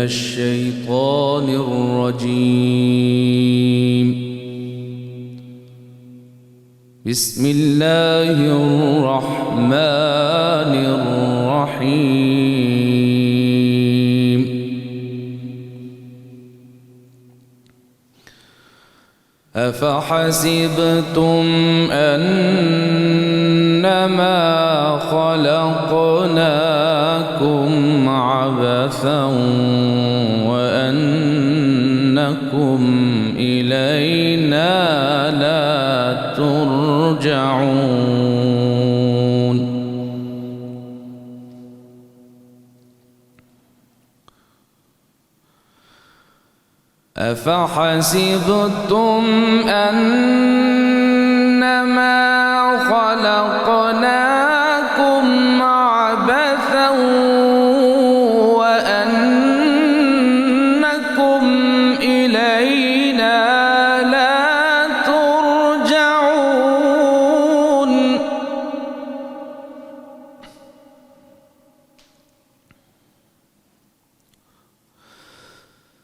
الشيطان الرجيم. بسم الله الرحمن الرحيم. أفحسبتم أنما خلقناكم عبثا وأنكم إلينا لا ترجعون. أفحسبتم أنما خلقناكم عبثا وأنكم إلينا لا ترجعون.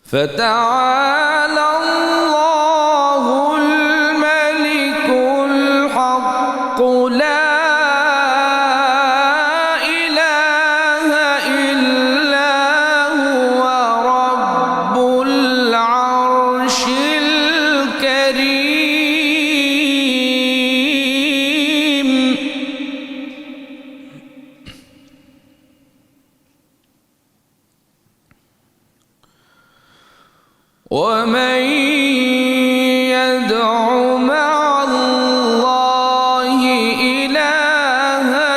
فتعالى الله الملك الحق لا إله إلا هو رب العرش الكريم. ومن يدع مع الله إلها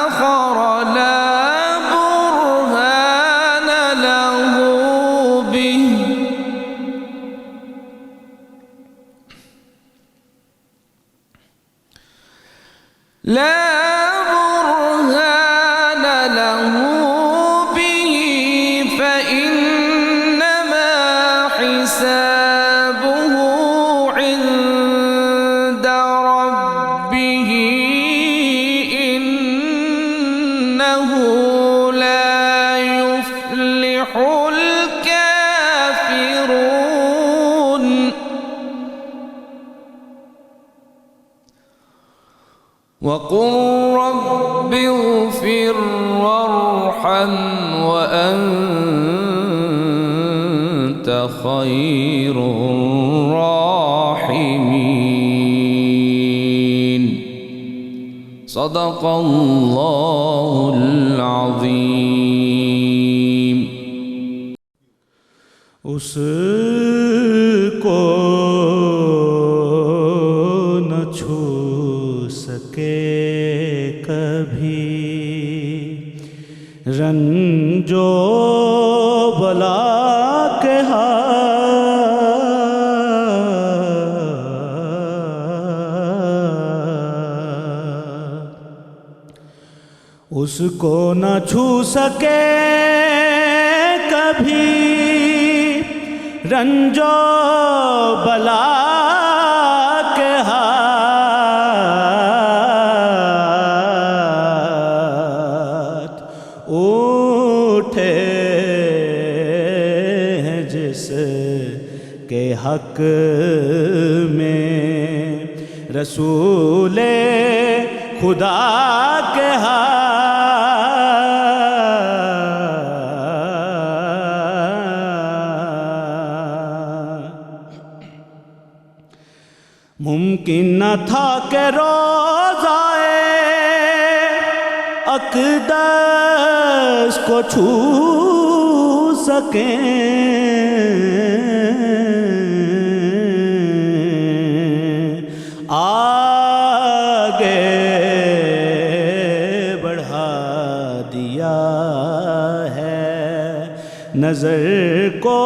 آخر لا برهان له به حسابه عند ربه إنه لا يفلح الكافرون. وقل رب اغفر وارحم وأنت خير الراحمين. صدق الله العظيم. اس کو نہ چھو سکے کبھی رنج و بلا کے اس کو نہ چھو سکے کبھی رنج و بلا کے ہاتھ اٹھے ہیں جس کے حق میں رسول خدا کے ممکن نہ تھا کہ روضائے اقدس کو چھو سکیں آگے بڑھا دیا ہے نظر کو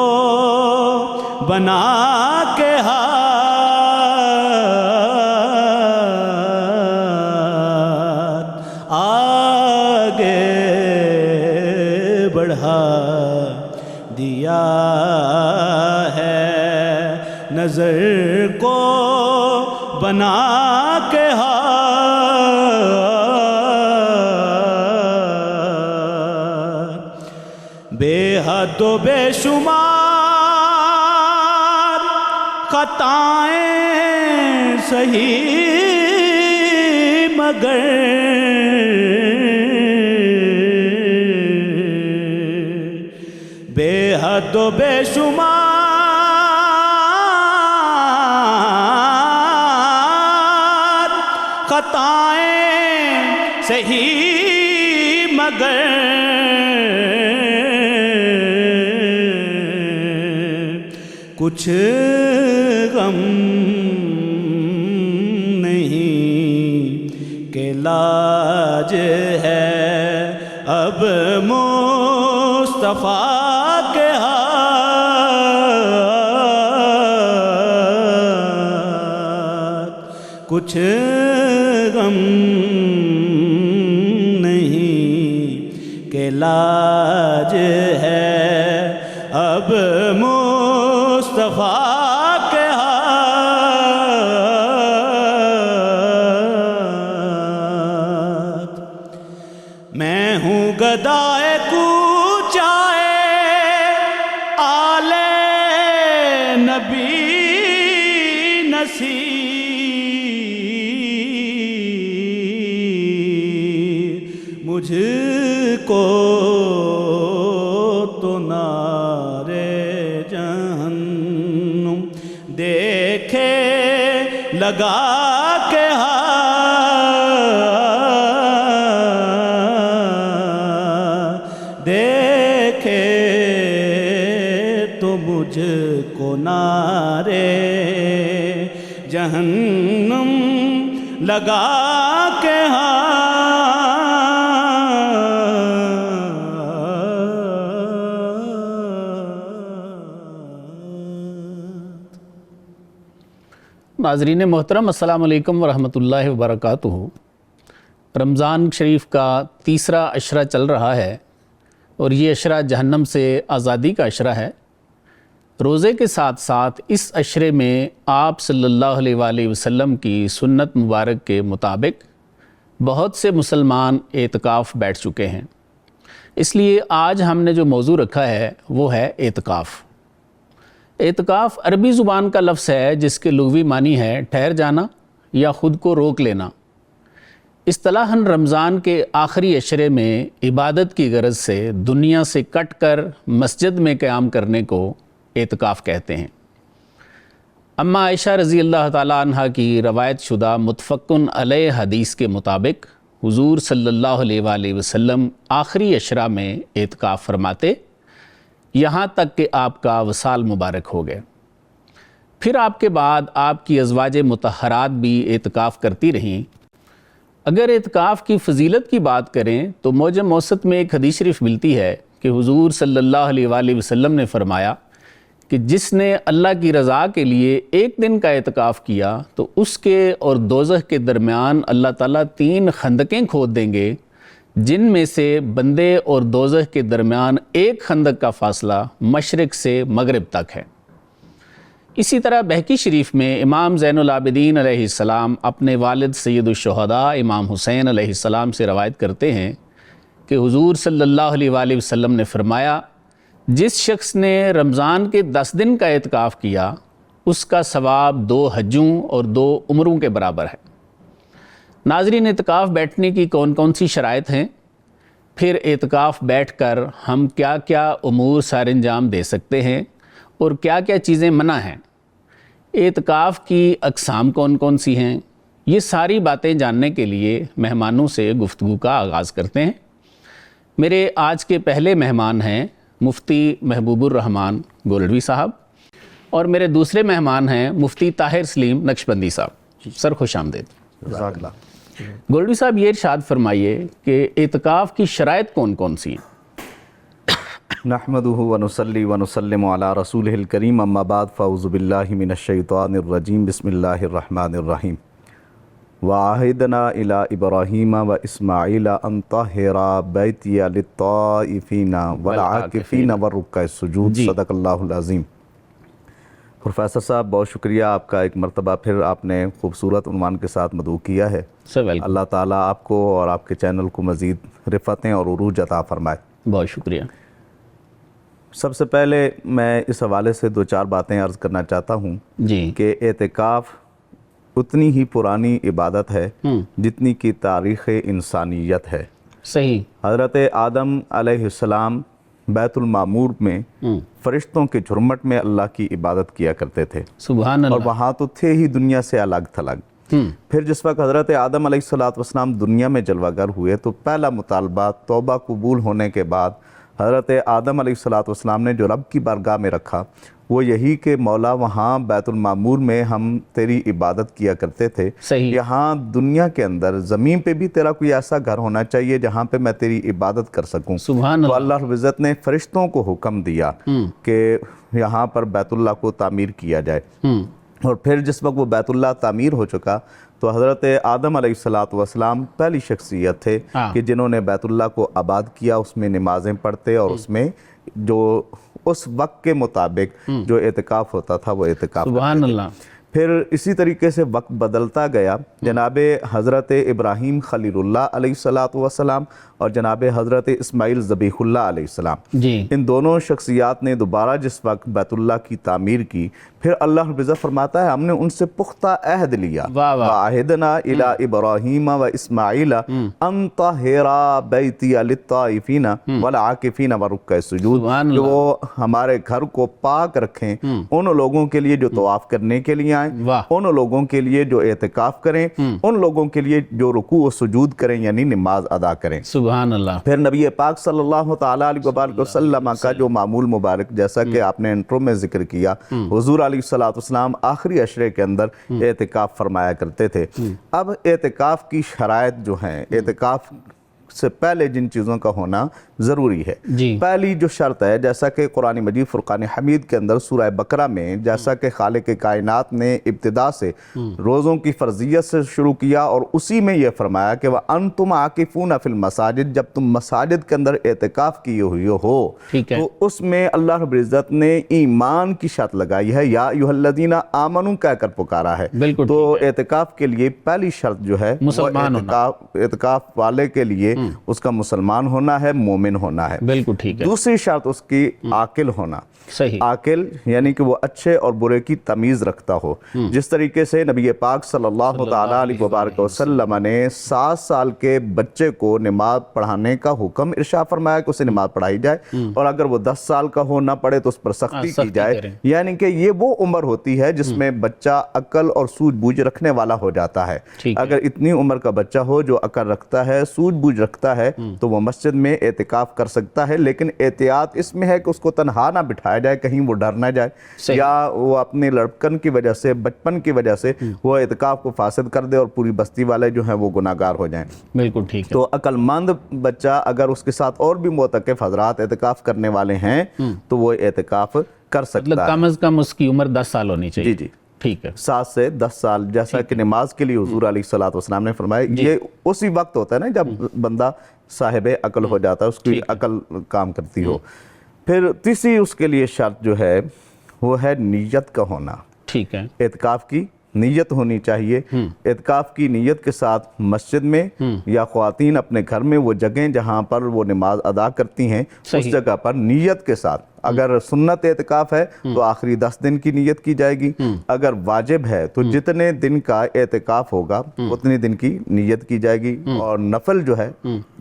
بنا کے بڑھا دیا ہے نظر کو بنا کے بے حد حد و بے شمار خطائیں صحیح مگر بے حد و بے شمار خطائیں صحیح مگر کچھ غم نہیں کہ لاج ہے اب مصطفیٰ کے ہاتھ کچھ غم نہیں کہ لاج ہے اب مصطفیٰ کے ہاتھ میں ہوں گدائے کوچائے آل نبی نصیر مجھ کو تو نارے جہنم دیکھے لگا کے دیکھے تو مجھ کو نارے جہنم لگا کے ناظرین محترم، السلام علیکم ورحمۃ اللہ وبرکاتہ۔ رمضان شریف کا تیسرا عشرہ چل رہا ہے اور یہ عشرہ جہنم سے آزادی کا عشرہ ہے۔ روزے کے ساتھ ساتھ اس عشرے میں آپ صلی اللہ علیہ وآلہ وسلم کی سنت مبارک کے مطابق بہت سے مسلمان اعتکاف بیٹھ چکے ہیں۔ اس لیے آج ہم نے جو موضوع رکھا ہے وہ ہے اعتکاف۔ اعتکاف عربی زبان کا لفظ ہے جس کے لغوی معنی ہے ٹھہر جانا یا خود کو روک لینا۔ اصطلاحاً رمضان کے آخری عشرے میں عبادت کی غرض سے دنیا سے کٹ کر مسجد میں قیام کرنے کو اعتکاف کہتے ہیں۔ اما عائشہ رضی اللہ تعالیٰ عنہ کی روایت شدہ متفقن علیہ حدیث کے مطابق حضور صلی اللہ علیہ وآلہ وسلم آخری عشرہ میں اعتکاف فرماتے یہاں تک کہ آپ کا وصال مبارک ہو گئے۔ پھر آپ کے بعد آپ کی ازواج مطہرات بھی اعتکاف کرتی رہیں۔ اگر اعتکاف کی فضیلت کی بات کریں تو معجم اوسط میں ایک حدیث شریف ملتی ہے کہ حضور صلی اللہ علیہ وآلہ وسلم نے فرمایا کہ جس نے اللہ کی رضا کے لیے ایک دن کا اعتکاف کیا تو اس کے اور دوزخ کے درمیان اللہ تعالیٰ 3 خندقیں کھود دیں گے، جن میں سے بندے اور دوزخ کے درمیان ایک خندق کا فاصلہ مشرق سے مغرب تک ہے۔ اسی طرح بہقی شریف میں امام زین العابدین علیہ السلام اپنے والد سید الشہداء امام حسین علیہ السلام سے روایت کرتے ہیں کہ حضور صلی اللہ علیہ وآلہ وسلم نے فرمایا جس شخص نے رمضان کے 10 دن کا اعتکاف کیا اس کا ثواب 2 حجوں اور 2 عمروں کے برابر ہے۔ ناظرین، اعتکاف بیٹھنے کی کون کون سی شرائط ہیں، پھر اعتکاف بیٹھ کر ہم کیا کیا امور سر انجام دے سکتے ہیں اور کیا کیا چیزیں منع ہیں، اعتکاف کی اقسام کون کون سی ہیں، یہ ساری باتیں جاننے کے لیے مہمانوں سے گفتگو کا آغاز کرتے ہیں۔ میرے آج کے پہلے مہمان ہیں مفتی محبوب الرحمان گولڈوی صاحب اور میرے دوسرے مہمان ہیں مفتی طاہر سلیم نقشبندی صاحب۔ سر خوش آمدید۔ جزاک اللہ۔ گولڈوی صاحب یہ ارشاد فرمائیے کہ اعتکاف کی شرائط کون کون سی ہیں؟ نحمدہ ونصلی ونسلم علی رسولہ الکریم، اما بعد فاعوذ باللہ من الشیطان الرجیم، بسم اللہ الرحمن الرحیم۔ وعہدنا الی ابراہیم و اسماعیل ان طہر بیتی للطائفین والعاکفین والرکع السجود، صدق اللہ العظیم۔ پروفیسر صاحب بہت شکریہ آپ کا، ایک مرتبہ پھر آپ نے خوبصورت عنوان کے ساتھ مدعو کیا ہے۔ اللہ تعالیٰ آپ کو اور آپ کے چینل کو مزید رفعتیں اور عروج عطا فرمائے۔ بہت شکریہ۔ سب سے پہلے میں اس حوالے سے 2-4 باتیں عرض کرنا چاہتا ہوں جی کہ اعتکاف اتنی ہی پرانی عبادت ہے جتنی کی تاریخ انسانیت ہے۔ صحیح۔ حضرت آدم علیہ السلام بیت المعمور میں فرشتوں کے جھرمٹ میں اللہ کی عبادت کیا کرتے تھے، سبحان اور اللہ۔ وہاں تو تھے ہی دنیا سے الگ تھلگ۔ پھر جس وقت حضرت آدم علیہ السلام دنیا میں جلوہ گر ہوئے تو پہلا مطالبہ توبہ قبول ہونے کے بعد حضرت آدم علیہ السلام نے جو رب کی بارگاہ میں رکھا وہ یہی کہ مولا وہاں بیت المعمور میں ہم تیری عبادت کیا کرتے تھے، صحیح۔ یہاں دنیا کے اندر زمین پہ بھی تیرا کوئی ایسا گھر ہونا چاہیے جہاں پہ میں تیری عبادت کر سکوں۔ سبحان تو اللہ۔ اللہ رب العزت نے فرشتوں کو حکم دیا کہ یہاں پر بیت اللہ کو تعمیر کیا جائے، اور پھر جس وقت وہ بیت اللہ تعمیر ہو چکا تو حضرت آدم علیہ السلام پہلی شخصیت تھے کہ جنہوں نے بیت اللہ کو آباد کیا، اس میں نمازیں پڑھتے اور اس میں جو اس وقت کے مطابق جو اعتکاف ہوتا تھا وہ اعتکاف سبحان اللہ۔ پھر اسی طریقے سے وقت بدلتا گیا، جناب حضرت ابراہیم خلیل اللہ علیہ السلام اور جناب حضرت اسماعیل ذبیح اللہ علیہ السلام، جی ان دونوں شخصیات نے دوبارہ جس وقت بیت اللہ کی تعمیر کی، پھر اللہ رب العزت فرماتا ہے ہم نے ان سے پختہ عہد لیا، واہ واہ۔ وَعَهِدْنَا إِلَىٰ إِبْرَاهِيمَ وَإِسْمَاعِيلَ أَن طَهِّرَا بَيْتِيَ لِلطَّائِفِينَ وَالْعَاكِفِينَ وَرُكَّعِ السُّجُودِ، سبحان کہ اللہ۔ وہ ہمارے گھر کو پاک رکھیں ان لوگوں کے لیے جو طواف کرنے کے لیے آئیں، واہ۔ ان لوگوں کے لیے جو اعتکاف کریں، ان لوگوں کے لیے جو رکوع و سجود کریں یعنی نماز ادا کریں۔ سبحان اللہ۔ پھر نبی پاک صلی اللہ تعالیٰ علیہ وآلہ وسلم کا جو معمول مبارک، جیسا کہ آپ نے انٹرو میں ذکر کیا، حضور علیہ السلام آخری عشرے کے اندر اعتکاف فرمایا کرتے تھے۔ اب اعتکاف کی شرائط جو ہیں، اعتکاف سے پہلے جن چیزوں کا ہونا ضروری ہے، جی پہلی جو شرط ہے، جیسا کہ قرآن مجید فرقان حمید کے اندر سورہ بقرہ میں جیسا کہ خالق کائنات نے ابتدا سے روزوں کی فرضیت سے شروع کیا اور اسی میں یہ فرمایا کہ وَأَنْتُمْ عَاكِفُونَ فِي الْمَسَاجِدِ، جب تم مساجد کے اندر اعتکاف کیے ہوئے ہو تو اس میں اللہ رب العزت نے ایمان کی شرط لگائی ہے، یا ایھا الذین آمنوا کہہ کر پکارا ہے۔ بالکل تو اعتکاف کے لیے پہلی شرط جو ہے مسلمان ہونا، اعتکاف والے کے لیے اس کا مسلمان ہونا ہے، مومن ہونا ہے۔ بالکل ٹھیک ہے۔ دوسری شرط اس کی عاقل ہونا، صحیح۔ عاقل یعنی کہ وہ اچھے اور برے کی تمیز رکھتا ہو، جس طریقے سے نبی پاک صلی اللہ تعالیٰ علیہ وآلہ وسلم نے 7 سال کے بچے کو نماز پڑھانے کا حکم ارشاد فرمایا کہ اسے نماز پڑھائی جائے، اور اگر وہ 10 سال کا ہو نہ پڑھے تو اس پر سختی کی جائے، یعنی کہ یہ وہ عمر ہوتی ہے جس میں بچہ عقل اور سوجھ بوجھ رکھنے والا ہو جاتا ہے۔ اگر اتنی عمر کا بچہ ہو جو عقل رکھتا ہے، سوجھ بوجھ رکھتا ہے، تو وہ مسجد میں اعتکاف کر سکتا ہے، لیکن احتیاط اس میں ہے کہ اس کو تنہا نہ بٹھایا جائے، کہیں وہ ڈر نہ جائے یا وہ اپنے لڑکن کی وجہ سے، بچپن کی وجہ سے وہ اعتکاف کو فاسد کر دے اور پوری بستی والے جو ہیں وہ گناہگار ہو جائیں۔ بالکل ٹھیک ہے۔ تو عقل مند بچہ اگر اس کے ساتھ اور بھی معتکف حضرات اعتکاف کرنے والے ہیں تو وہ اعتکاف کر سکتا ہے۔ کم از کم اس کی عمر 10 سال ہونی چاہیے۔ جی جی، ٹھیک ہے۔ 7 سے 10 سال، جیسا کہ نماز کے لیے حضور علیہ السلام نے فرمایا، یہ اسی وقت ہوتا ہے نا جب بندہ صاحب عقل ہو جاتا ہے، اس کی عقل کام کرتی ہو۔ پھر تیسری اس کے لیے شرط جو ہے وہ ہے نیت کا ہونا۔ ٹھیک ہے۔ اعتکاف کی نیت ہونی چاہیے۔ اعتکاف کی نیت کے ساتھ مسجد میں یا خواتین اپنے گھر میں وہ جگہیں جہاں پر وہ نماز ادا کرتی ہیں اس جگہ پر نیت کے ساتھ، اگر سنت اعتکاف ہے تو آخری 10 دن کی نیت کی جائے گی، اگر واجب ہے تو جتنے دن کا اعتکاف ہوگا اتنے دن کی نیت کی جائے گی، اور نفل جو ہے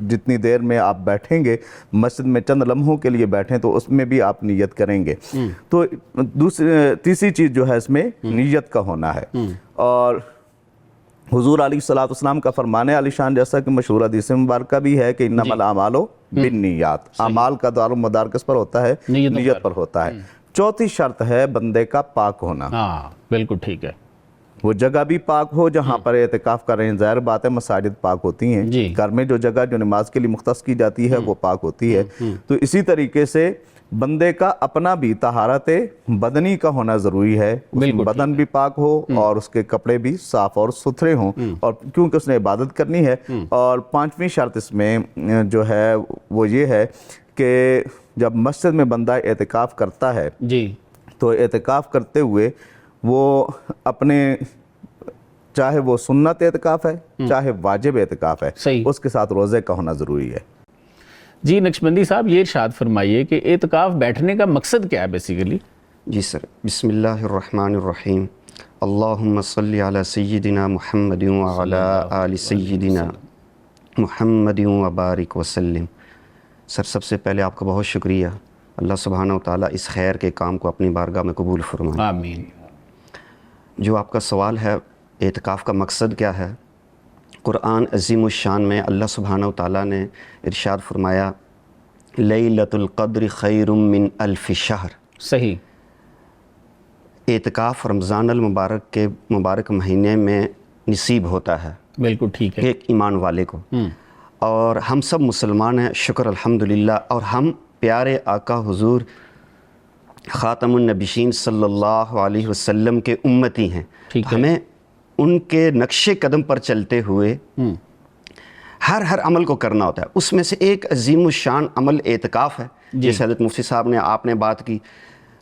جتنی دیر میں آپ بیٹھیں گے مسجد میں، چند لمحوں کے لیے بیٹھیں تو اس میں بھی آپ نیت کریں گے۔ تو تیسری چیز جو ہے اس میں نیت کا ہونا ہے۔ اور حضور علیہ السلام کا فرمان علی شان جیسا کہ مشہور حدیث مبارکہ بھی ہے کہ انما الاعمال بالنیات، اعمال کا دار و مدار کس پر ہوتا ہے؟ نیت پر ہوتا ہے۔ چوتھی شرط ہے بندے کا پاک ہونا۔ ہاں بالکل ٹھیک ہے۔ وہ جگہ بھی پاک ہو جہاں پر اعتکاف کر رہے ہیں، ظاہر بات ہے مساجد پاک ہوتی ہیں، گھر میں جو جگہ جو نماز کے لیے مختص کی جاتی ہے وہ پاک ہوتی ہے، تو اسی طریقے سے بندے کا اپنا بھی طہارت بدنی کا ہونا ضروری ہے، بدن بھی پاک ہو اور اس کے کپڑے بھی صاف اور ستھرے ہوں، اور کیونکہ اس نے عبادت کرنی ہے۔ اور 5ویں شرط اس میں جو ہے وہ یہ ہے کہ جب مسجد میں بندہ اعتکاف کرتا ہے تو اعتکاف کرتے ہوئے وہ اپنے، چاہے وہ سنت اعتکاف ہے چاہے واجب اعتکاف ہے، اس کے ساتھ روزے کا ہونا ضروری ہے۔ جی نقشبندی صاحب یہ ارشاد فرمائیے کہ اعتکاف بیٹھنے کا مقصد کیا ہے بیسیکلی؟ جی سر، بسم اللہ الرحمن الرحیم، اللہم صلی علی سیدنا محمد وعلی آل سیدنا محمد وبارک وسلم۔ سر سب سے پہلے آپ کا بہت شکریہ، اللہ سبحانہ و تعالیٰ اس خیر کے کام کو اپنی بارگاہ میں قبول فرمائے۔ آمین۔ جو آپ کا سوال ہے اعتکاف کا مقصد کیا ہے، قرآن عظیم الشان میں اللہ سبحانہ و تعالیٰ نے ارشاد فرمایا لیلۃ القدر خیر من الف شہر۔ صحیح۔ اعتکاف رمضان المبارک کے مبارک مہینے میں نصیب ہوتا ہے بالکل ٹھیک ہے۔ ایک ایمان والے کو، اور ہم سب مسلمان ہیں، شکر الحمدللہ، اور ہم پیارے آقا حضور خاتم النبیین صلی اللہ علیہ وسلم کے امتی ہیں، ٹھیک ہے۔ ہمیں ان کے نقش قدم پر چلتے ہوئے ہر عمل کو کرنا ہوتا ہے۔ اس میں سے ایک عظیم الشان عمل اعتکاف ہے، جیسے حضرت مفتی صاحب نے آپ نے بات کی۔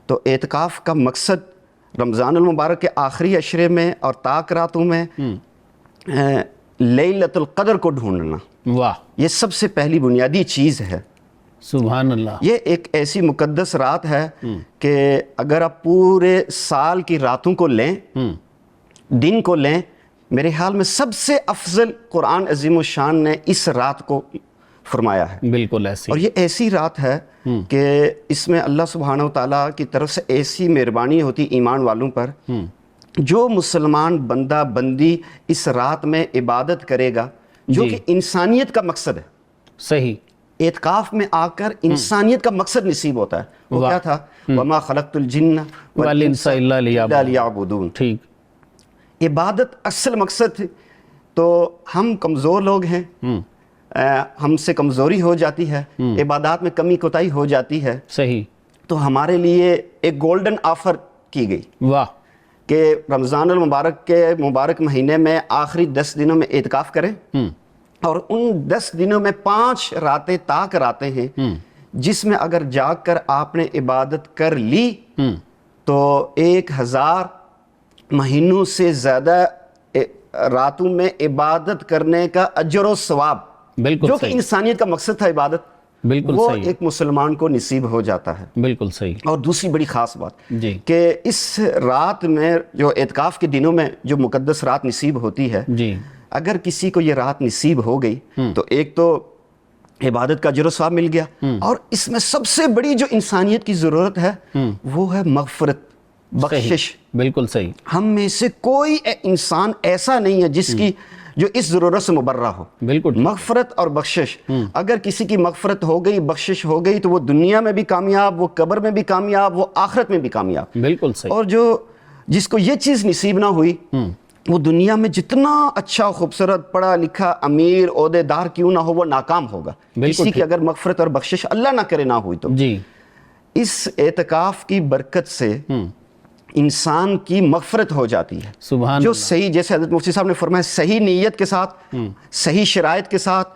تو اعتکاف کا مقصد رمضان المبارک کے آخری عشرے میں اور طاق راتوں میں لیلۃ القدر کو ڈھونڈنا، واہ، یہ سب سے پہلی بنیادی چیز ہے۔ سبحان اللہ۔ یہ ایک ایسی مقدس رات ہے کہ اگر آپ پورے سال کی راتوں کو لیں، دن کو لیں، میرے خیال میں سب سے افضل قرآن عظیم الشان نے اس رات کو فرمایا ہے۔ بالکل ایسی۔ اور یہ ایسی رات ہے کہ اس میں اللہ سبحانہ و تعالیٰ کی طرف سے ایسی مہربانی ہوتی ایمان والوں پر، جو مسلمان بندہ بندی اس رات میں عبادت کرے گا، جو کہ انسانیت کا مقصد ہے۔ صحیح۔ اعتکاف میں آ کر انسانیت کا مقصد نصیب ہوتا ہے۔ وہ کیا تھا؟ وَمَا خَلَقْتُ الْجِنَّ وَالْإِنسَ إِلَّا لِيَعْبُدُونَ۔ ٹھیک۔ عبادت اصل مقصد تھی۔ تو ہم کمزور لوگ ہیں، ہم سے کمزوری ہو جاتی ہے، عبادات میں کمی کوتاہی ہو جاتی ہے، صحیح۔ تو ہمارے لیے ایک گولڈن آفر کی گئی واہ۔ کہ رمضان المبارک کے مبارک مہینے میں آخری 10 دنوں میں اعتکاف کریں، اور ان 10 دنوں میں 5 راتیں طاق راتیں ہیں، جس میں اگر جاگ کر آپ نے عبادت کر لی تو 1000 مہینوں سے زیادہ راتوں میں عبادت کرنے کا اجر و ثواب، بالکل جو کہ صحیح۔ انسانیت کا مقصد تھا عبادت، بالکل وہ صحیح۔ ایک مسلمان کو نصیب ہو جاتا ہے۔ بالکل صحیح۔ اور دوسری بڑی خاص بات جی۔ کہ اس رات میں جو اعتکاف کے دنوں میں جو مقدس رات نصیب ہوتی ہے، جی۔ اگر کسی کو یہ رات نصیب ہو گئی تو ایک تو عبادت کا اجر و ثواب مل گیا، اور اس میں سب سے بڑی جو انسانیت کی ضرورت ہے وہ ہے مغفرت، بخشش۔ بالکل صحیح۔ ہم میں سے کوئی انسان ایسا نہیں ہے جس کی جو اس ضرورت سے مبرہ ہو۔ بالکل۔ مغفرت اور بخشش، اگر کسی کی مغفرت ہو گئی، بخشش ہو گئی، تو وہ دنیا میں بھی کامیاب، وہ قبر میں بھی کامیاب، وہ آخرت میں بھی کامیاب۔ بالکل صحیح۔ اور جس کو یہ چیز نصیب نہ ہوئی، وہ دنیا میں جتنا اچھا خوبصورت پڑھا لکھا امیر عہدے دار کیوں نہ ہو، وہ ناکام ہوگا۔ کسی کی اگر مغفرت اور بخشش اللہ نہ کرے نہ ہوئی تو جی۔ اس اعتکاف کی برکت سے انسان کی مغفرت ہو جاتی ہے۔ سبحان جو اللہ۔ صحیح، جیسے حضرت مفتی صاحب نے فرمایا، صحیح نیت کے ساتھ، صحیح شرائط کے ساتھ،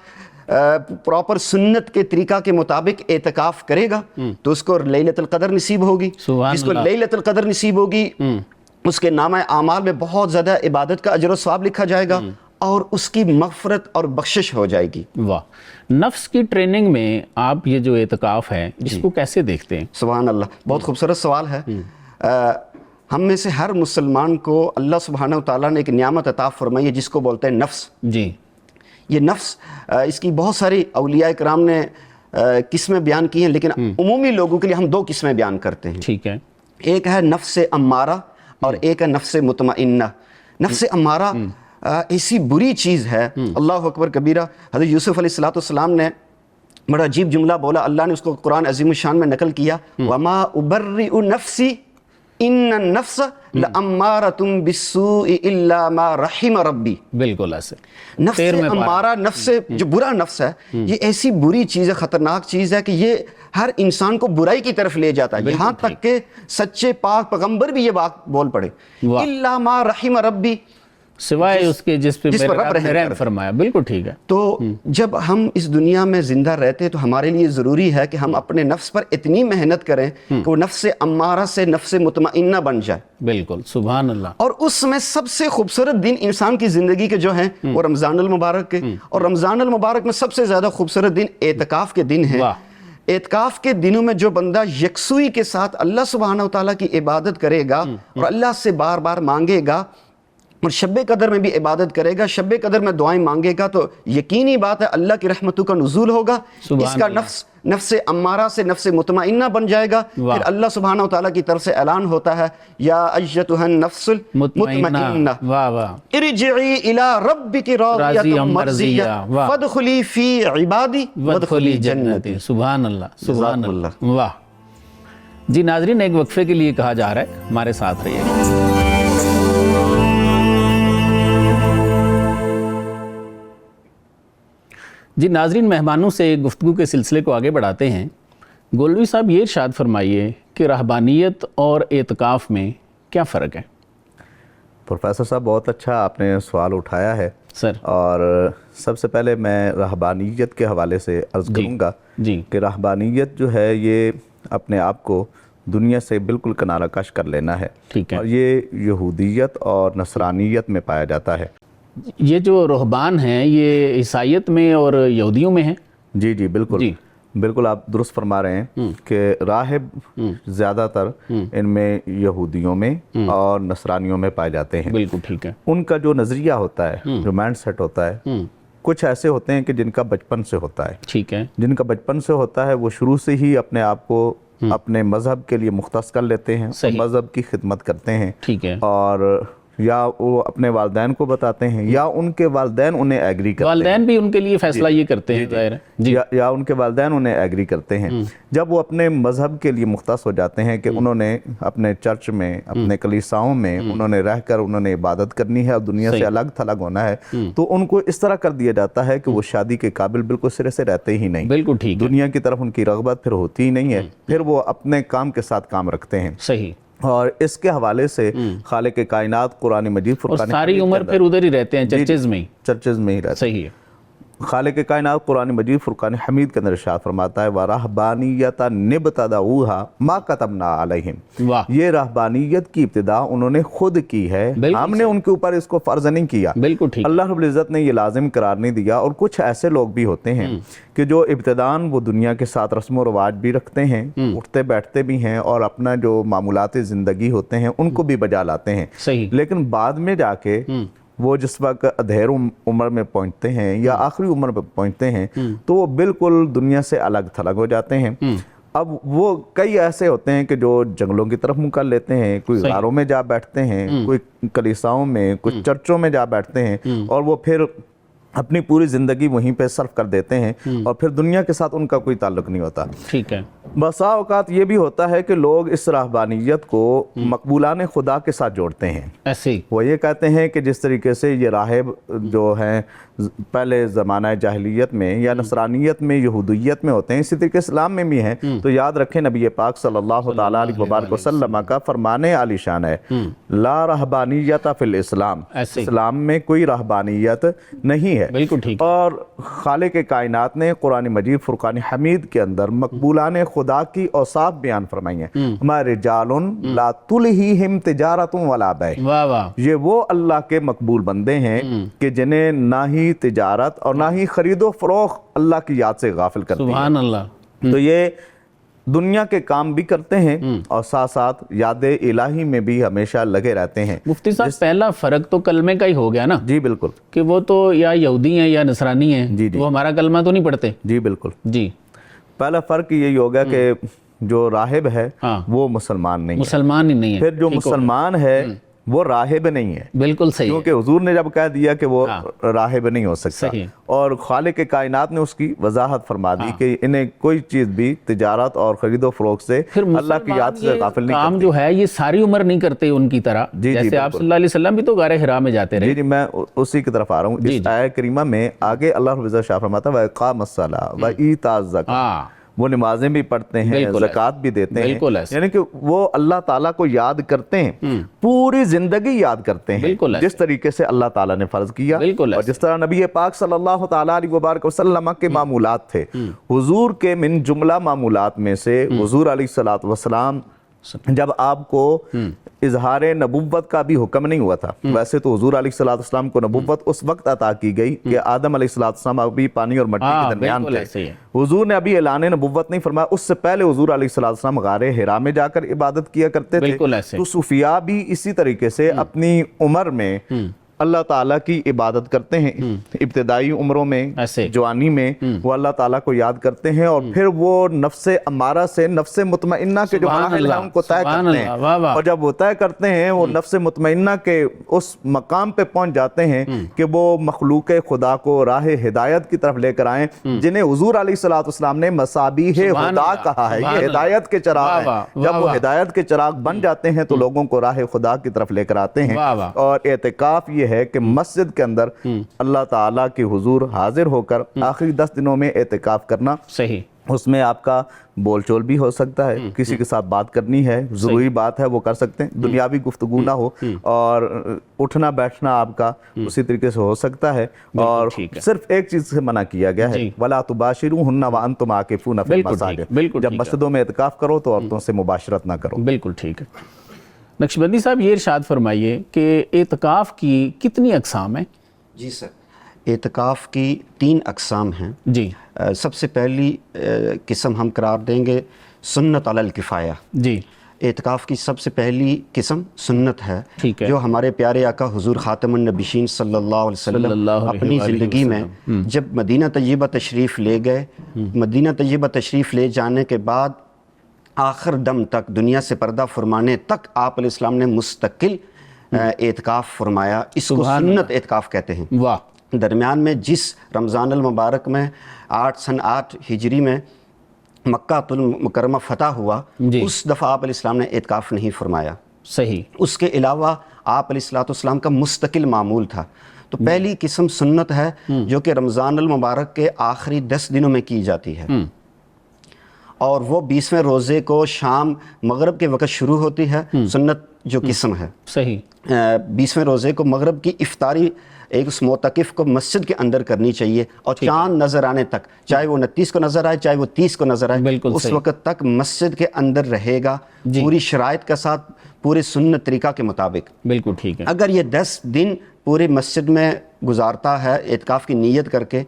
پراپر سنت کے طریقہ کے مطابق اعتکاف کرے گا تو اس کو لیلۃ القدر نصیب ہوگی۔ سبحان جس کو اللہ۔ لیلۃ القدر نصیب ہوگی اس کے نامہ اعمال میں بہت زیادہ عبادت کا اجر و ثواب لکھا جائے گا، اور اس کی مغفرت اور بخشش ہو جائے گی۔ واہ۔ نفس کی ٹریننگ میں آپ یہ جو اعتکاف ہے اس کو کیسے دیکھتے ہیں؟ سبحان اللہ، بہت خوبصورت سوال ہے۔ ہم میں سے ہر مسلمان کو اللہ سبحانہ و تعالیٰ نے ایک نعمت عطا فرمائی ہے جس کو بولتے ہیں نفس۔ جی۔ یہ نفس، اس کی بہت ساری اولیاء کرام نے قسمیں بیان کی ہیں، لیکن عمومی لوگوں کے لیے ہم 2 قسمیں بیان کرتے ہیں۔ ٹھیک ہے۔ ایک ہے نفس امارہ اور ایک ہے نفس مطمئنہ۔ نفس امارہ ایسی بری چیز ہے، اللہ اکبر کبیرہ۔ حضرت یوسف علیہ السلام نے بڑا عجیب جملہ بولا، اللہ نے اس کو قرآن عظیم الشان میں نقل کیا، وَمَا أُبَرِّئُ نَفْسِي إِنَّ النَّفْسَ لَأَمَّارَةٌ بِالسُّوءِ إِلَّا مَا رَحِمَ رَبِّي۔ بالکل ایسے۔ نفس امارہ، نفس جو برا نفس ہے، یہ ایسی بری چیز ہے، خطرناک چیز ہے کہ یہ ہر انسان کو برائی کی طرف لے جاتا ہے، یہاں تک کہ سچے پاک پیغمبر بھی یہ بات بول پڑے، الا ما رحم ربی، سوائے اس کے جس پہ جس پر میرے رب رب نے رحم رحم کرے۔ فرمایا، بالکل ٹھیک ہے۔ تو جب ہم اس دنیا میں زندہ رہتے ہیں تو ہمارے لیے ضروری ہے کہ ہم اپنے نفس پر اتنی محنت کریں کہ وہ نفس امارہ سے نفس مطمئنہ بن جائے، بالکل، سبحان اللہ۔ اور اس میں سب سے خوبصورت دن انسان کی زندگی کے جو ہیں وہ رمضان المبارک کے، اور رمضان المبارک میں سب سے زیادہ خوبصورت دن اعتکاف کے دن ہیں۔ واہ۔ اعتکاف کے دنوں میں جو بندہ یکسوئی کے ساتھ اللہ سبحانہ وتعالیٰ کی عبادت کرے گا اور اللہ سے بار بار مانگے گا اور شب قدر میں بھی عبادت کرے گا، شب قدر میں دعائیں مانگے گا، تو یقینی بات ہے اللہ کی رحمتوں کا نزول ہوگا، اس کا نفس امارہ سے نفس مطمئنہ بن جائے گا۔ پھر اللہ سبحانہ وتعالیٰ کی طرف سے اعلان ہوتا ہے یا ایتھا النفس المطمئنہ واہ واہ، ارجعی الی ربک راضیہ مرضیہ فادخلی فی عبادی وادخلی جنتی۔ سبحان اللہ، سبحان جزاک اللہ، واہ۔ جی ناظرین، ایک وقفے کے لیے کہا جا رہا ہے، ہمارے ساتھ رہیے گا۔ جی ناظرین، مہمانوں سے گفتگو کے سلسلے کو آگے بڑھاتے ہیں۔ گولوی صاحب، یہ ارشاد فرمائیے کہ رہبانیت اور اعتکاف میں کیا فرق ہے؟ پروفیسر صاحب، بہت اچھا آپ نے سوال اٹھایا ہے سر۔ اور سب سے پہلے میں رہبانیت کے حوالے سے عرض کروں گا جی کہ رہبانیت جو ہے یہ اپنے آپ کو دنیا سے بالکل کنارہ کش کر لینا ہے، ٹھیک ہے۔ اور یہ یہودیت اور نصرانیت میں پایا جاتا ہے۔ یہ جو رہبان ہیں یہ عیسائیت میں اور یہودیوں میں ہیں؟ جی جی بالکل، جی بالکل آپ درست فرما رہے ہیں کہ راہب زیادہ تر ان میں یہودیوں میں اور نصرانیوں میں پائے جاتے ہیں۔ بالکل ٹھیک ہے۔ ان کا جو نظریہ ہوتا ہے، جو مائنڈ سیٹ ہوتا ہے، کچھ ایسے ہوتے ہیں کہ جن کا بچپن سے ہوتا ہے، ٹھیک ہے۔ جن کا بچپن سے ہوتا ہے وہ شروع سے ہی اپنے آپ کو اپنے مذہب کے لیے مختص کر لیتے ہیں، صحیح۔ مذہب کی خدمت کرتے ہیں، ٹھیک ہے۔ اور یا وہ اپنے والدین کو بتاتے ہیں یا ان کے والدین انہیں ایگری کرتے ہیں، والدین بھی ان کے لیے فیصلہ یہ کرتے ہیں، ظاہر ہے۔ جی یا ان کے والدین انہیں ایگری کرتے ہیں۔ جب وہ اپنے مذہب کے لیے مختص ہو جاتے ہیں کہ انہوں نے اپنے چرچ میں، اپنے کلیساؤں میں انہوں نے رہ کر انہوں نے عبادت کرنی ہے اور دنیا سے الگ تھلگ ہونا ہے، تو ان کو اس طرح کر دیا جاتا ہے کہ وہ شادی کے قابل بالکل سرے سے رہتے ہی نہیں، بالکل ٹھیک ہے۔ دنیا کی طرف ان کی رغبت پھر ہوتی ہی نہیں ہے، پھر وہ اپنے کام کے ساتھ کام رکھتے ہیں۔ صحیح۔ اور اس کے حوالے سے خالق کائنات قرآن مجید اور فرقان ساری عمر پھر ادھر ہی رہتے ہیں، چرچز میں ہی۔ چرچز میں ہی رہتے ہیں۔ صحیح ہے۔ خالق کائنات قرآن مجید فرقان حمید کے اندر ارشاد فرماتا ہے وَرَهْبَانِيَّةً ابْتَدَعُوهَا مَا كَتَبْنَا عَلَيْهِمْ، واہ، یہ رہبانیت کی ابتدا انہوں نے خود کی ہے، ہم نے ان کے اوپر اس کو فرض نہیں کیا۔ بالکل ٹھیک۔ اللہ رب العزت نے یہ لازم قرار نہیں دیا۔ اور کچھ ایسے لوگ بھی ہوتے ہیں کہ جو ابتداً وہ دنیا کے ساتھ رسم و رواج بھی رکھتے ہیں، اٹھتے بیٹھتے بھی ہیں، اور اپنا جو معمولات زندگی ہوتے ہیں ان کو بھی بجا لاتے ہیں، صحیح۔ لیکن بعد میں جا کے وہ جس وقت ادھیر عمر میں پہنچتے ہیں یا آخری عمر میں پہنچتے ہیں تو وہ بالکل دنیا سے الگ تھلگ ہو جاتے ہیں۔ اب وہ کئی ایسے ہوتے ہیں کہ جو جنگلوں کی طرف منہ کر لیتے ہیں، کوئی غاروں میں جا بیٹھتے ہیں، کوئی کلیساؤں میں، کچھ چرچوں میں جا بیٹھتے ہیں، اور وہ پھر اپنی پوری زندگی وہیں پہ صرف کر دیتے ہیں، اور پھر دنیا کے ساتھ ان کا کوئی تعلق نہیں ہوتا۔ ٹھیک ہے۔ بسا اوقات یہ بھی ہوتا ہے کہ لوگ اس رہبانیت کو مقبولان خدا کے ساتھ جوڑتے ہیں۔ ایسے ہی۔ وہ یہ کہتے ہیں کہ جس طریقے سے یہ راہب جو ہیں پہلے زمانہ جاہلیت میں یا نصرانیت میں، یہودیت میں ہوتے ہیں، اسی طریقے اسلام میں بھی ہیں، تو یاد رکھیں نبی پاک صلی اللہ تعالیٰ علیہ وبارک وسلم کا فرمان عالی شان ہے لا رہبانیت فی الاسلام، اسلام میں کوئی رہبانیت نہیں ہے۔ بالکل ٹھیک۔ اور خالق کائنات نے قرآن مجید فرقان حمید کے اندر مقبولان خدا کی اوصاف بیان فرمائی ہیں، ما رجال لا تلہیہم تجارت ولا بیع، واہ واہ، یہ وہ اللہ کے مقبول بندے ہیں کہ جنہیں نہ ہی تجارت اور نہ ہی خرید و فروخت اللہ کی یاد سے غافل کرتی ہے۔ سبحان اللہ۔ تو یہ دنیا کے کام بھی کرتے ہیں اور ساتھ ساتھ یاد الہی میں بھی ہمیشہ لگے رہتے ہیں۔ مفتی صاحب، پہلا فرق تو کلمے کا ہی ہو گیا نا، جی بالکل، کہ وہ تو یا یہودی ہیں یا نصرانی ہیں، جی جی، وہ ہمارا کلمہ تو نہیں پڑھتے۔ جی بالکل، جی، پہلا فرق یہی ہوگا کہ جو راہب ہے وہ مسلمان نہیں ہے، مسلمان ہی نہیں ہے، پھر جو مسلمان ہے وہ راہب نہیں ہے، بالکل صحیح، کیونکہ حضور نے جب کہہ دیا کہ وہ راہب نہیں ہو سکتا، اور خالق کائنات نے اس کی وضاحت فرما دی کہ انہیں کوئی چیز بھی تجارت اور خرید و فروخت سے اللہ کی یاد سے غافل نہیں کام جو ہے یہ ساری عمر نہیں کرتے ان کی طرح، جیسے آپ صلی اللہ علیہ وسلم بھی تو غار حرا میں جاتے رہے۔ جی میں اسی کی طرف آ رہا ہوں۔ اس آیہ کریمہ میں آگے اللہ رب العزت شاہ فرماتا ہے وَإِقَامَ الصَّلَاةِ وَإِيتَاءَ الزَّکَاةِ، وہ نمازیں بھی پڑھتے ہیں، زکوٰۃ بھی دیتے ہیں، یعنی کہ وہ اللہ تعالیٰ کو یاد کرتے ہیں، پوری زندگی یاد کرتے ہیں جس طریقے سے اللہ تعالیٰ نے فرض کیا، اور جس طرح نبی پاک صلی اللہ تعالیٰ علیہ وبارک وسلم کے معمولات تھے۔ حضور کے من جملہ معمولات میں سے حضور علیہ السلام جب آپ کو اظہار نبوت کا بھی حکم نہیں ہوا تھا، ویسے تو حضور علیہ السلام کو نبوت اس وقت عطا کی گئی کہ آدم علیہ السلام ابھی پانی اور مٹی کے درمیان تھے، حضور نے ابھی اعلان نبوت نہیں فرمایا، اس سے پہلے حضور علیہ السلام غار حرا میں جا کر عبادت کیا کرتے تھے۔ تو صوفیاء بھی اسی طریقے سے اپنی عمر میں اللہ تعالیٰ کی عبادت کرتے ہیں، ابتدائی عمروں میں، جوانی میں وہ اللہ تعالیٰ کو یاد کرتے ہیں، اور پھر وہ نفس امارہ سے نفس مطمئنہ کے جو مراحل ہیں ان کو طے کرتے ہیں، اور جب وہ طے کرتے ہیں وہ نفس مطمئنہ کے اس مقام پہ پہنچ جاتے ہیں کہ وہ مخلوق خدا کو راہ ہدایت کی طرف لے کر آئیں، جنہیں حضور علیہ السلام نے مصابیح خدا کہا ہے، یہ ہدایت کے چراغ ہیں۔ جب وہ ہدایت کے چراغ بن جاتے ہیں تو لوگوں کو راہ خدا کی طرف لے کر آتے ہیں۔ اور اعتکاف یہ ہے کہ مسجد کے اندر اللہ تعالیٰ کے حضور حاضر ہو کر آخری 10 دنوں میں اعتکاف کرنا، صحیح، اس میں آپ کا بول چول بھی ہو سکتا ہے، کسی کے ساتھ بات کرنی ہے، ضروری بات ہے وہ کر سکتے ہیں، دنیاوی گفتگو نہ ہو، اور اٹھنا بیٹھنا آپ کا اسی طریقے سے ہو سکتا ہے، اور صرف ایک چیز سے منع کیا گیا ہے، وَلَا تُبَاشِرُوهُنَّ وَأَنْتُمْ عَاكِفُونَ فِي الْمَسَاجِدِ، جب مسجدوں میں اعتکاف کرو تو عورتوں سے مباشرت نہ کرو۔ بالکل ٹھیک ہے۔ نقشبندی صاحب یہ ارشاد فرمائیے کہ اعتکاف کی کتنی اقسام ہیں؟ جی سر، اعتکاف کی 3 اقسام ہیں جی۔ سب سے پہلی قسم ہم قرار دیں گے سنت علی الکفایہ۔ جی، اعتکاف کی سب سے پہلی قسم سنت ہے، جو ہمارے پیارے آقا حضور خاتم النبیین صلی اللہ علیہ وسلم اپنی زندگی میں جب مدینہ طیبہ تشریف لے گئے، مدینہ طیبہ تشریف لے جانے کے بعد آخر دم تک، دنیا سے پردہ فرمانے تک آپ علیہ السلام نے مستقل اعتکاف فرمایا، اس کو سنت اعتکاف کہتے ہیں۔ واہ۔ درمیان میں جس رمضان المبارک میں سن 8 ہجری میں مکہ المکرمہ فتح ہوا، اس دفعہ آپ علیہ السلام نے اعتکاف نہیں فرمایا، صحیح، اس کے علاوہ آپ علیہ السلام کا مستقل معمول تھا۔ تو پہلی قسم سنت ہے جو کہ رمضان المبارک کے آخری 10 دنوں میں کی جاتی ہے، اور وہ 20ویں روزے کو شام مغرب کے وقت شروع ہوتی ہے۔ سنت جو قسم ہے، صحیح، 20ویں روزے کو مغرب کی افطاری ایک اس معتکف کو مسجد کے اندر کرنی چاہیے، اور چاند نظر آنے تک، چاہے وہ 29 کو نظر آئے چاہے وہ 30 کو نظر آئے، اس وقت تک مسجد کے اندر رہے گا، پوری شرائط کے ساتھ، پورے سنت طریقہ کے مطابق۔ بالکل ٹھیک ہے۔ اگر یہ 10 دن پورے مسجد میں گزارتا ہے اعتکاف کی نیت کر کے،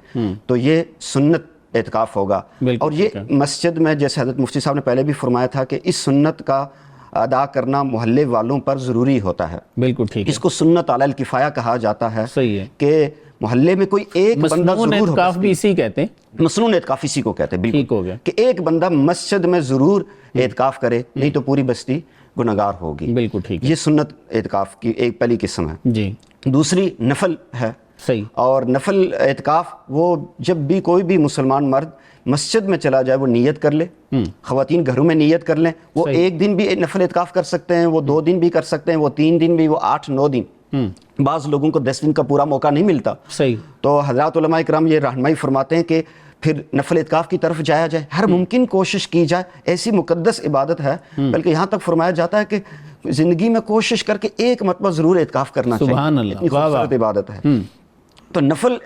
تو یہ سنت اعتکاف ہوگا۔ اور یہ مسجد میں، جیسے حضرت مفتی صاحب نے پہلے بھی فرمایا تھا کہ اس سنت کا ادا کرنا محلے والوں پر ضروری ہوتا ہے۔ بالکل ٹھیک ہے۔ اس کو سنت علی الکفایہ کہا جاتا ہے، صحیح ہے، کہ محلے میں کوئی ایک بندہ مسنون ضرور اعتکاف بھی اسی کہتے ہیں، مسنون اعتکاف اسی کو کہتے ہیں، ٹھیک بالکل، ہو گیا، کہ ایک بندہ مسجد میں ضرور اعتکاف کرے، نہیں تو پوری بستی گنہگار ہوگی۔ بالکل ٹھیک ہے۔ یہ سنت اعتکاف کی ایک پہلی قسم ہے۔ جی، دوسری نفل ہے، صحیح، اور نفل اعتکاف وہ جب بھی کوئی بھی مسلمان مرد مسجد میں چلا جائے وہ نیت کر لے، خواتین گھروں میں نیت کر لیں، وہ ایک دن بھی نفل اعتکاف کر سکتے ہیں، وہ 2 دن بھی کر سکتے ہیں، وہ 3 دن بھی، وہ 8-9 دن، بعض لوگوں کو 10 دن کا پورا موقع نہیں ملتا، صحیح، تو حضرات علماء کرام یہ رہنمائی فرماتے ہیں کہ پھر نفل اعتکاف کی طرف جایا جائے، ہر ممکن کوشش کی جائے، ایسی مقدس عبادت ہے، بلکہ یہاں تک فرمایا جاتا ہے کہ زندگی میں کوشش کر کے ایک مرتبہ ضرور اعتکاف کرنا چاہیے، سبحان اللہ، اتنی خوبصورت عبادت ہے۔ تو نفل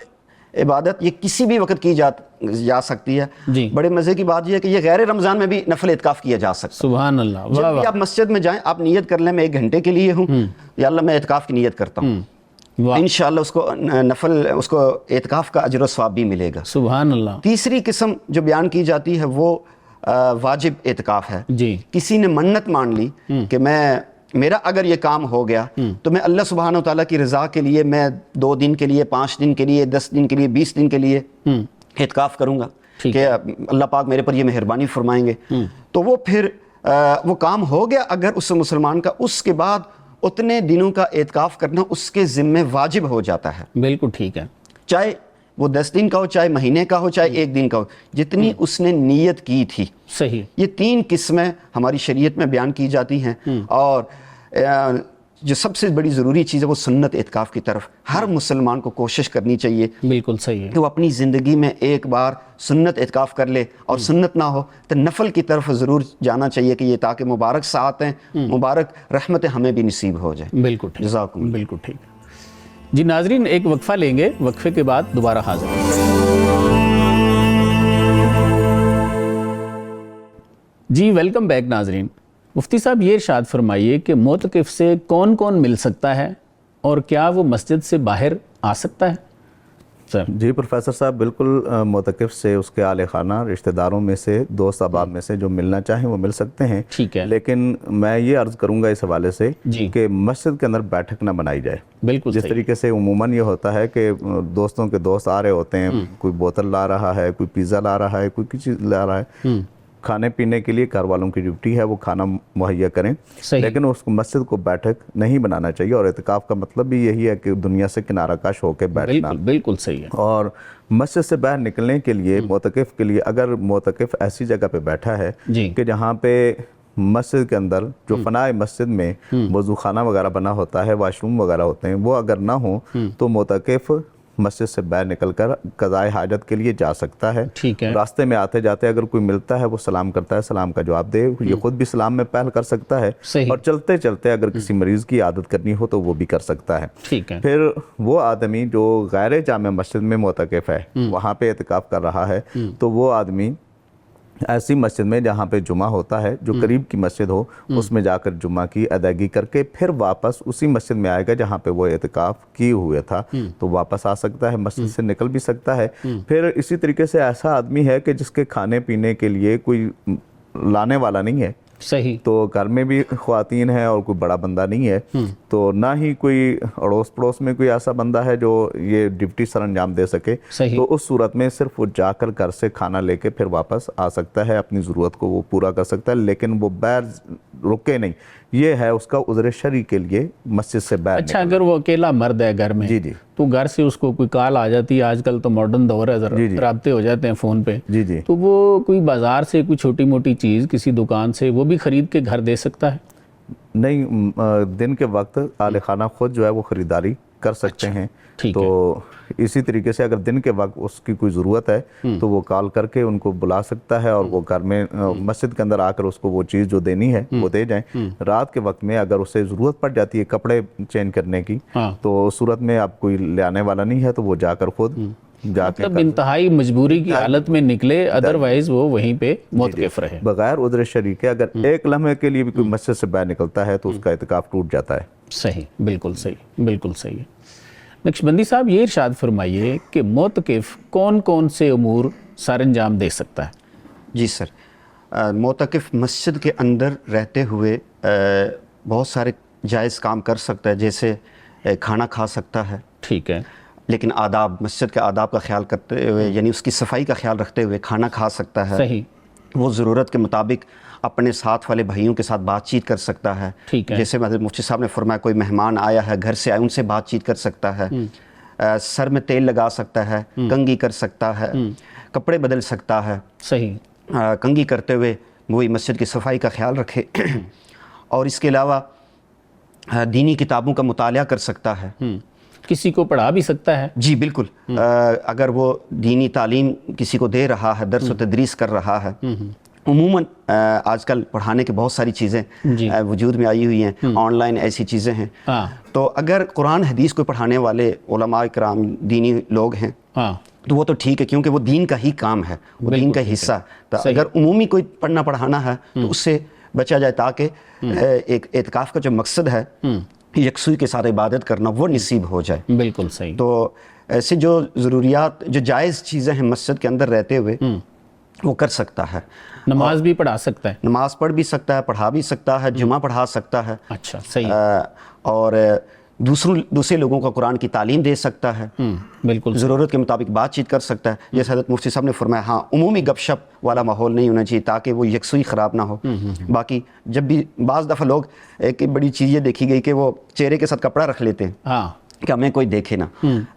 عبادت یہ کسی بھی وقت کی جا سکتی ہے۔ جی، بڑے مزے کی بات یہ ہے کہ یہ غیر رمضان میں بھی نفل اعتکاف کیا جا سکتا ہے۔ سبحان اللہ، جب بھی آپ مسجد میں جائیں، آپ نیت کر لیں میں 1 گھنٹے کے لیے ہوں، یا اللہ میں اعتکاف کی نیت کرتا ہوں، انشاءاللہ اس کو نفل، اس کو اعتکاف کا اجر و ثواب بھی ملے گا۔ سبحان اللہ۔ تیسری قسم جو بیان کی جاتی ہے وہ واجب اعتکاف ہے۔ جی، کسی نے منت مان لی کہ میرا اگر یہ کام ہو گیا تو میں اللہ سبحانہ وتعالیٰ کی رضا کے لیے میں 2 دن کے لیے، 5 دن کے لیے، 10 دن کے لیے، 20 دن کے لیے اعتکاف کروں گا کہ اللہ پاک میرے پر یہ مہربانی فرمائیں گے، تو وہ پھر وہ کام ہو گیا اگر اس مسلمان کا، اس کے بعد اتنے دنوں کا اعتکاف کرنا اس کے ذمہ واجب ہو جاتا ہے، بالکل ٹھیک ہے، چاہے وہ 10 دن کا ہو، چاہے مہینے کا ہو، چاہے 1 دن کا ہو، جتنی اس نے نیت کی تھی۔ صحیح، یہ 3 قسمیں ہماری شریعت میں بیان کی جاتی ہیں، اور جو سب سے بڑی ضروری چیز ہے وہ سنت اعتکاف کی طرف ہر مسلمان کو کوشش کرنی چاہیے بالکل صحیح ہے کہ وہ اپنی زندگی میں ایک بار سنت اعتکاف کر لے، اور سنت نہ ہو تو نفل کی طرف ضرور جانا چاہیے کہ یہ تاکہ مبارک ساتھ ہیں، مبارک رحمتیں ہمیں بھی نصیب ہو جائیں۔ بالکل ٹھیک، جزاکم اللہ۔ بالکل ٹھیک جی۔ ناظرین ایک وقفہ لیں گے، وقفے کے بعد دوبارہ حاضر ہیں۔ جی ویلکم بیک ناظرین۔ مفتی صاحب یہ ارشاد فرمائیے کہ معتکف سے کون کون مل سکتا ہے اور کیا وہ مسجد سے باہر آ سکتا ہے؟ سر جی پروفیسر صاحب، بالکل معتکف سے اس کے اہل خانہ، رشتہ داروں میں سے، دوست احباب میں سے جو ملنا چاہیں وہ مل سکتے ہیں، ٹھیک ہے، لیکن میں یہ عرض کروں گا اس حوالے سے جی کہ مسجد کے اندر بیٹھک نہ بنائی جائے۔ بالکل جس صحیح، طریقے سے عموماً یہ ہوتا ہے کہ دوستوں کے دوست آ رہے ہوتے ہیں، کوئی بوتل لا رہا ہے، کوئی پیزا لا رہا ہے، کوئی چیز لا رہا ہے، کھانے پینے کے لیے گھر والوں کی ڈیوٹی ہے وہ کھانا مہیا کریں، صحیح، لیکن اس کو مسجد کو بیٹھک نہیں بنانا چاہیے، اور اعتکاف کا مطلب بھی یہی ہے کہ دنیا سے کنارہ کش ہو کے بیٹھنا۔ بالکل بالکل صحیح ہے۔ اور مسجد سے باہر نکلنے کے لیے معتکف کے لیے، اگر معتکف ایسی جگہ پہ بیٹھا ہے جی کہ جہاں پہ مسجد کے اندر جو فنائے مسجد میں وضو خانہ وغیرہ بنا ہوتا ہے، واش روم وغیرہ ہوتے ہیں، وہ اگر نہ ہوں تو معتکف مسجد سے باہر نکل کر قضائے حاجت کے لیے جا سکتا ہے۔ ٹھیک ہے، راستے میں آتے جاتے اگر کوئی ملتا ہے وہ سلام کرتا ہے، سلام کا جواب دے، یہ خود بھی سلام میں پہل کر سکتا ہے، صحیح، اور چلتے چلتے اگر کسی مریض کی عادت کرنی ہو تو وہ بھی کر سکتا ہے۔ ٹھیک ہے، پھر وہ آدمی جو غیر جامع مسجد میں معتکف ہے، وہاں پہ اعتکاف کر رہا ہے، تو وہ آدمی ایسی مسجد میں جہاں پہ جمعہ ہوتا ہے، جو قریب کی مسجد ہو، اس میں جا کر جمعہ کی ادائیگی کر کے پھر واپس اسی مسجد میں آئے گا جہاں پہ وہ اعتکاف کیے ہوئے تھا، تو واپس آ سکتا ہے، مسجد سے نکل بھی سکتا ہے۔ پھر اسی طریقے سے ایسا آدمی ہے کہ جس کے کھانے پینے کے لیے کوئی لانے والا نہیں ہے، صحیح، تو گھر میں بھی خواتین ہیں اور کوئی بڑا بندہ نہیں ہے، تو نہ ہی کوئی اڑوس پڑوس میں کوئی ایسا بندہ ہے جو یہ ڈیوٹی سر انجام دے سکے، صحیح، تو اس صورت میں صرف وہ جا کر گھر سے کھانا لے کے پھر واپس آ سکتا ہے، اپنی ضرورت کو وہ پورا کر سکتا ہے، لیکن وہ باہر رکے نہیں۔ یہ ہے اس کا عذر شرعی کے لیے مسجد سے باہر اچھا اگر وہ اکیلا مرد ہے گھر میں، جی جی تو گھر سے اس کو کوئی کال آ جاتی ہے، آج کل تو ماڈرن دور ہے، ذرا رابطے ہو جاتے ہیں فون پہ، جی جی تو وہ کوئی بازار سے کوئی چھوٹی موٹی چیز کسی دکان سے وہ بھی خرید کے گھر دے سکتا ہے؟ نہیں، دن کے وقت اہل خانہ خود جو ہے وہ خریداری کر سکتے ہیں، ٹھیک تو اسی طریقے سے اگر دن کے وقت اس کی کوئی ضرورت ہے تو وہ کال کر کے ان کو بلا سکتا ہے، اور وہ گھر میں مسجد کے اندر آ کر اس کو وہ چیز جو دینی ہے وہ دے جائیں۔ رات کے وقت میں اگر اسے ضرورت پڑ جاتی ہے کپڑے چینج کرنے کی، تو اس صورت میں اب کوئی لے آنے والا نہیں ہے تو وہ جا کر خود جا کے مطلب انتہائی مجبوری کی حالت میں نکلے، ادروائز وہ وہیں پہ معتکف رہے بغیر عذر شرعی کے اگر ایک لمحے کے لیے بھی کوئی مسجد سے باہر نکلتا ہے تو اس کا اعتکاف ٹوٹ جاتا ہے۔ صحیح، بالکل صحیح، بالکل صحیح۔ نقشبندی صاحب یہ ارشاد فرمائیے کہ معتکف کون کون سے امور سر انجام دے سکتا ہے؟ جی سر، معتکف مسجد کے اندر رہتے ہوئے بہت سارے جائز کام کر سکتا ہے، جیسے کھانا کھا سکتا ہے، ٹھیک ہے، لیکن آداب، مسجد کے آداب کا خیال کرتے ہوئے، یعنی اس کی صفائی کا خیال رکھتے ہوئے کھانا کھا سکتا ہے، صحیح، وہ ضرورت کے مطابق اپنے ساتھ والے بھائیوں کے ساتھ بات چیت کر سکتا ہے، ٹھیک ہے، جیسے حضرت مفتی صاحب نے فرمایا کوئی مہمان آیا ہے گھر سے آئے، ان سے بات چیت کر سکتا ہے، سر میں تیل لگا سکتا ہے، کنگھی کر سکتا ہے، کپڑے بدل سکتا ہے، صحیح، کنگھی کرتے ہوئے وہی مسجد کی صفائی کا خیال رکھے، اور اس کے علاوہ دینی کتابوں کا مطالعہ کر سکتا ہے، کسی کو پڑھا بھی سکتا ہے؟ جی بالکل، اگر وہ دینی تعلیم کسی کو دے رہا ہے، درس و تدریس کر رہا ہے، عموماً آج کل پڑھانے کے بہت ساری چیزیں وجود میں آئی ہوئی ہیں، آن لائن ایسی چیزیں ہیں، تو اگر قرآن حدیث کو پڑھانے والے علماء کرام دینی لوگ ہیں تو وہ تو ٹھیک ہے، کیونکہ وہ دین کا ہی کام ہے، وہ دین کا حصہ، تو اگر عمومی کوئی پڑھنا پڑھانا ہے تو اس سے بچا جائے، تاکہ ایک اعتکاف کا جو مقصد ہے یکسوئی کے ساتھ عبادت کرنا وہ نصیب ہو جائے۔ بالکل صحیح۔ تو ایسے جو ضروریات، جو جائز چیزیں ہیں مسجد کے اندر رہتے ہوئے وہ کر سکتا ہے۔ نماز بھی پڑھا سکتا ہے؟ نماز پڑھ بھی سکتا ہے، پڑھا بھی سکتا ہے، جمعہ پڑھا سکتا ہے، اچھا صحیح، اور دوسرے لوگوں کو قرآن کی تعلیم دے سکتا ہے، بالکل ضرورت کے مطابق بات چیت کر سکتا ہے، جیسے حضرت مفتی صاحب نے فرمایا ہاں عمومی گپ شپ والا ماحول نہیں ہونا چاہیے تاکہ وہ یکسوئی خراب نہ ہو۔ باقی جب بھی بعض دفعہ لوگ، ایک بڑی چیز یہ دیکھی گئی کہ وہ چہرے کے ساتھ کپڑا رکھ لیتے ہیں، ہاں کہ ہمیں کوئی دیکھے نہ.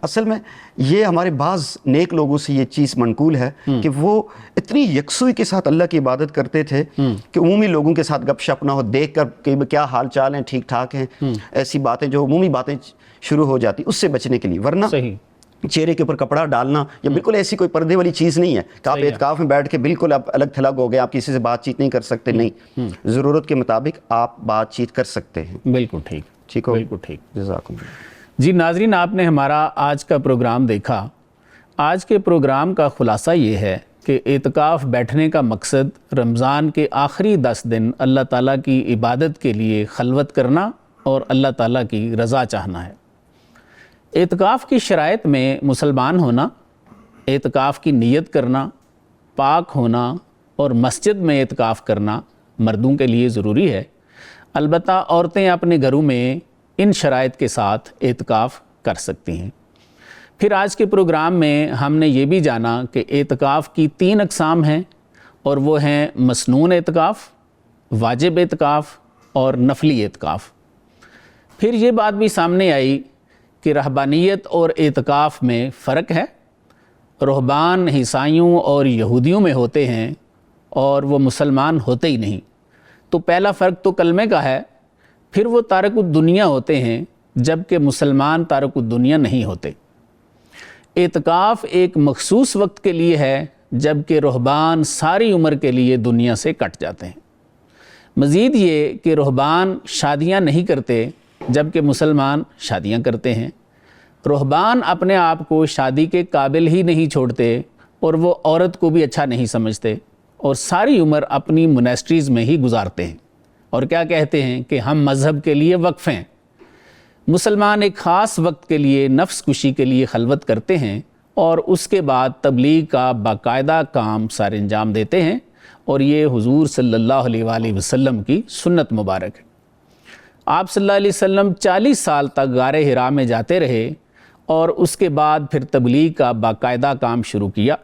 اصل میں یہ ہمارے بعض نیک لوگوں سے یہ چیز منقول ہے کہ وہ اتنی یکسوئی کے ساتھ اللہ کی عبادت کرتے تھے کہ عمومی لوگوں کے ساتھ گپ شپ نہ ہو، دیکھ کر کہ کیا حال چال ہیں، ٹھیک ٹھاک ہیں، ایسی باتیں جو عمومی باتیں شروع ہو جاتی، اس سے بچنے کے لیے. ورنہ چہرے کے اوپر کپڑا ڈالنا یا بالکل ایسی کوئی پردے والی چیز نہیں ہے کہ آپ اعتکاف میں بیٹھ کے بالکل آپ الگ تھلگ ہو گئے، آپ کسی سے بات چیت نہیں کر سکتے. نہیں، ضرورت کے مطابق آپ بات چیت کر سکتے ہیں. بالکل ٹھیک، ٹھیک ہو، بالکل ٹھیک. جزاکم اللہ. جی ناظرین، آپ نے ہمارا آج کا پروگرام دیکھا. آج کے پروگرام کا خلاصہ یہ ہے کہ اعتکاف بیٹھنے کا مقصد رمضان کے آخری 10 دن اللہ تعالیٰ کی عبادت کے لیے خلوت کرنا اور اللہ تعالیٰ کی رضا چاہنا ہے. اعتکاف کی شرائط میں مسلمان ہونا، اعتکاف کی نیت کرنا، پاک ہونا اور مسجد میں اعتکاف کرنا مردوں کے لیے ضروری ہے. البتہ عورتیں اپنے گھروں میں ان شرائط کے ساتھ اعتکاف کر سکتی ہیں. پھر آج کے پروگرام میں ہم نے یہ بھی جانا کہ اعتکاف کی 3 اقسام ہیں، اور وہ ہیں مسنون اعتکاف، واجب اعتکاف اور نفلی اعتکاف. پھر یہ بات بھی سامنے آئی کہ رہبانیت اور اعتکاف میں فرق ہے. رہبان عیسائیوں اور یہودیوں میں ہوتے ہیں اور وہ مسلمان ہوتے ہی نہیں. تو پہلا فرق تو کلمے کا ہے. پھر وہ تارک الدنیا ہوتے ہیں جبکہ مسلمان تارک الدنیا نہیں ہوتے. اعتکاف ایک مخصوص وقت کے لیے ہے جبکہ رہبان ساری عمر کے لیے دنیا سے کٹ جاتے ہیں. مزید یہ کہ رہبان شادیاں نہیں کرتے جبکہ مسلمان شادیاں کرتے ہیں. رہبان اپنے آپ کو شادی کے قابل ہی نہیں چھوڑتے اور وہ عورت کو بھی اچھا نہیں سمجھتے اور ساری عمر اپنی مونیسٹریز میں ہی گزارتے ہیں اور کیا کہتے ہیں کہ ہم مذہب کے لیے وقف ہیں. مسلمان ایک خاص وقت کے لیے نفس کشی کے لیے خلوت کرتے ہیں اور اس کے بعد تبلیغ کا باقاعدہ کام سر انجام دیتے ہیں، اور یہ حضور صلی اللہ علیہ وآلہ وسلم کی سنت مبارک ہے. آپ صلی اللہ علیہ وسلم 40 سال تک غار حرا میں جاتے رہے اور اس کے بعد پھر تبلیغ کا باقاعدہ کام شروع کیا.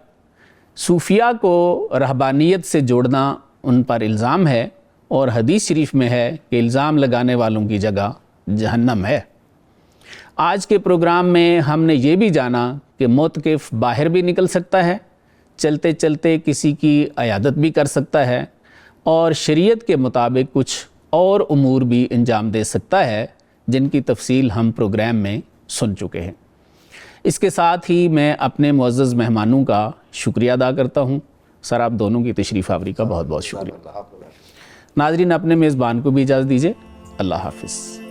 صوفیہ کو رہبانیت سے جوڑنا ان پر الزام ہے، اور حدیث شریف میں ہے کہ الزام لگانے والوں کی جگہ جہنم ہے. آج کے پروگرام میں ہم نے یہ بھی جانا کہ معتکف باہر بھی نکل سکتا ہے، چلتے چلتے کسی کی عیادت بھی کر سکتا ہے، اور شریعت کے مطابق کچھ اور امور بھی انجام دے سکتا ہے جن کی تفصیل ہم پروگرام میں سن چکے ہیں. اس کے ساتھ ہی میں اپنے معزز مہمانوں کا شکریہ ادا کرتا ہوں. سر، آپ دونوں کی تشریف آوری کا بہت بہت شکریہ. ناظرین، اپنے میزبان کو بھی اجازت دیجیے. اللہ حافظ.